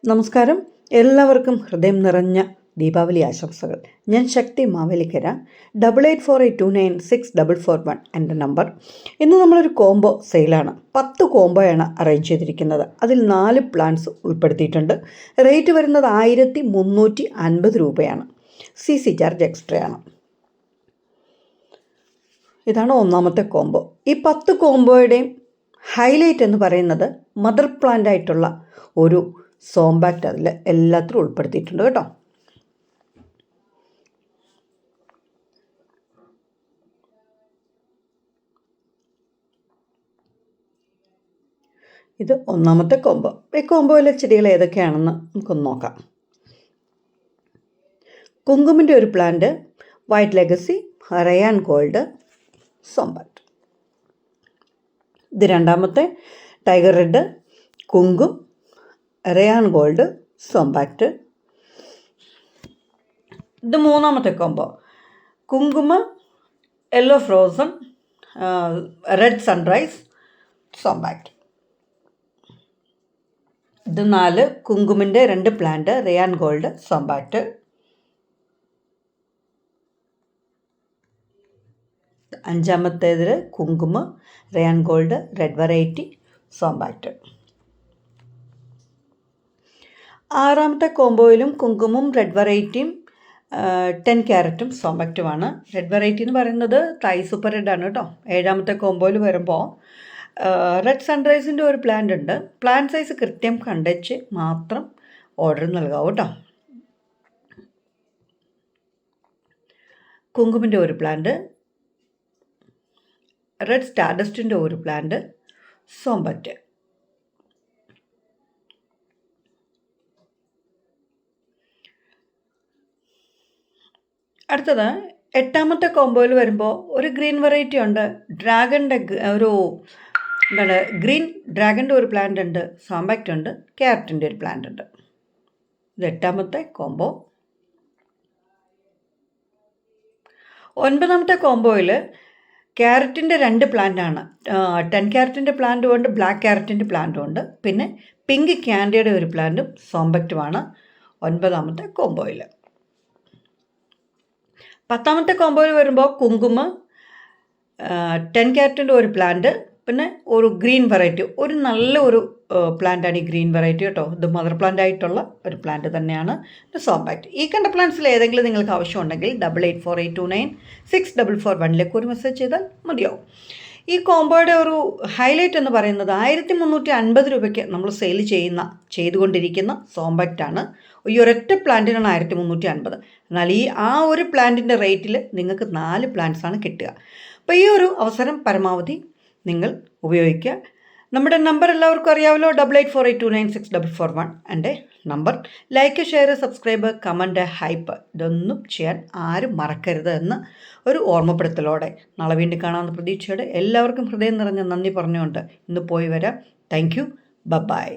നമസ്കാരം, എല്ലാവർക്കും ഹൃദയം നിറഞ്ഞ ദീപാവലി ആശംസകൾ. ഞാൻ ശക്തി മാവേലിക്കര. 8848296441 എൻ്റെ നമ്പർ. ഇന്ന് നമ്മളൊരു കോംബോ സെയിലാണ്. 10 കോംബോയാണ് അറേഞ്ച് ചെയ്തിരിക്കുന്നത്. അതിൽ 4 പ്ലാൻസ് ഉൾപ്പെടുത്തിയിട്ടുണ്ട്. റേറ്റ് വരുന്നത് 1350 രൂപയാണ്. CC ചാർജ് എക്സ്ട്രയാണ്. ഇതാണ് ഒന്നാമത്തെ കോംബോ. ഈ 10 കോംബോയുടെയും ഹൈലൈറ്റ് എന്ന് പറയുന്നത് മദർ പ്ലാന്റ് ആയിട്ടുള്ള ഒരു സോംബാക്റ്റ് അതിൽ എല്ലാത്തിലും ഉൾപ്പെടുത്തിയിട്ടുണ്ട് കേട്ടോ. ഇത് ഒന്നാമത്തെ കോംബോ. ഈ കോംബോയിലെ ചെടികൾ ഏതൊക്കെയാണെന്ന് നമുക്കൊന്ന് നോക്കാം. കുങ്കുമിൻ്റെ ഒരു plant, white legacy, Ryan gold, സോംബാക്റ്റ്. ഇത് രണ്ടാമത്തെ ടൈഗർ റെഡ്, കുങ്കും, റയാൻ ഗോൾഡ്, സോംബാക്റ്റ്. ഇത് മൂന്നാമത്തെ കോംബോ. കുങ്കുമ, യെല്ലോ ഫ്രോസൺ, റെഡ് സൺറൈസ്, സോംബാക്റ്റ്. ഇത് 4 കുങ്കുമിൻ്റെ 2 പ്ലാന്റ്, റയാൻ ഗോൾഡ്, സോംബാക്റ്റ്. അഞ്ചാമത്തേതിൽ കുങ്കുമ, റയാൻ ഗോൾഡ്, റെഡ് വെറൈറ്റി, സോംബാക്റ്റ്. ആറാമത്തെ കോംബോയിലും കുങ്കുമും റെഡ് വെറൈറ്റിയും 10 ക്യാരറ്റും സോംബാക്റ്റുമാണ്. റെഡ് വെറൈറ്റി എന്ന് പറയുന്നത് തൈ സൂപ്പർ റെഡ് ആണ് കേട്ടോ. ഏഴാമത്തെ കോംബോയിൽ വരുമ്പോൾ റെഡ് സൺറൈസിൻ്റെ ഒരു പ്ലാന്റ് ഉണ്ട്. പ്ലാന്റ് സൈസ് കൃത്യം കണ്ടുവച്ച് മാത്രം ഓർഡർ നൽകാവൂ കേട്ടോ. കുങ്കുമിൻ്റെ ഒരു പ്ലാന്റ്, റെഡ് സ്റ്റാർഡസ്റ്റിൻ്റെ ഒരു പ്ലാന്റ്, സോംബാക്റ്റ്. അടുത്തത് എട്ടാമത്തെ കോംബോയിൽ വരുമ്പോൾ ഒരു ഗ്രീൻ വെറൈറ്റി ഉണ്ട്. ഡ്രാഗണിൻ്റെ ഒരു എന്താണ് ഗ്രീൻ ഡ്രാഗണിൻ്റെ ഒരു പ്ലാന്റ് ഉണ്ട്, സോംബാക്റ്റ് ഉണ്ട്, ക്യാരറ്റിൻ്റെ ഒരു പ്ലാന്റ് ഉണ്ട്. ഇത് എട്ടാമത്തെ കോംബോ. ഒൻപതാമത്തെ കോംബോയിൽ ക്യാരറ്റിൻ്റെ 2 പ്ലാന്റാണ്. 10 ക്യാരറ്റിൻ്റെ പ്ലാന്റും ഉണ്ട്, ബ്ലാക്ക് ക്യാരറ്റിൻ്റെ പ്ലാന്റും ഉണ്ട്. പിന്നെ പിങ്ക് ക്യാൻഡിയുടെ ഒരു പ്ലാന്റും സോംബാക്റ്റുമാണ് 9ാമത്തെ കോംബോയിൽ. 10ാമത്തെ കോംബോയിൽ വരുമ്പോൾ കുങ്കുമ, 10 ക്യാരറ്റിൻ്റെ ഒരു പ്ലാന്റ്, പിന്നെ ഒരു ഗ്രീൻ വെറൈറ്റി. ഒരു നല്ല ഒരു പ്ലാന്റാണ് ഈ ഗ്രീൻ വെറൈറ്റി കേട്ടോ. ഇത് മദർ പ്ലാന്റ് ആയിട്ടുള്ള ഒരു പ്ലാന്റ് തന്നെയാണ്. സോംബാക്റ്റ്. ഈ കണ്ട പ്ലാന്റ്സിൽ ഏതെങ്കിലും നിങ്ങൾക്ക് ആവശ്യമുണ്ടെങ്കിൽ 8848296441 ഒരു മെസ്സേജ് ചെയ്താൽ മതിയാവും. ഈ കോംബോയുടെ ഒരു ഹൈലൈറ്റ് എന്ന് പറയുന്നത് 1350 രൂപയ്ക്ക് നമ്മൾ ചെയ്തുകൊണ്ടിരിക്കുന്ന സോംബാക്റ്റാണ്. ഈ ഒരൊറ്റ പ്ലാന്റിനാണ് 1350. എന്നാൽ ആ ഒരു പ്ലാന്റിൻ്റെ റേറ്റിൽ നിങ്ങൾക്ക് 4 പ്ലാന്റ്സാണ് കിട്ടുക. അപ്പോൾ ഈ ഒരു അവസരം പരമാവധി നിങ്ങൾ ഉപയോഗിക്കുക. നമ്മുടെ നമ്പർ എല്ലാവർക്കും അറിയാമല്ലോ, 8848296441 എൻ്റെ number. Like, share, subscribe, comment, hype ഇതൊന്നും ചെയ്യാൻ ആരും മറക്കരുത് എന്ന് ഒരു ഓർമ്മപ്പെടുത്തലോടെ നാളെ വീണ്ടും കാണാമെന്ന പ്രതീക്ഷയോടെ എല്ലാവർക്കും ഹൃദയം നിറഞ്ഞ നന്ദി പറഞ്ഞുകൊണ്ട് ഇന്ന് പോയി വരാം. Thank you. ബൈ.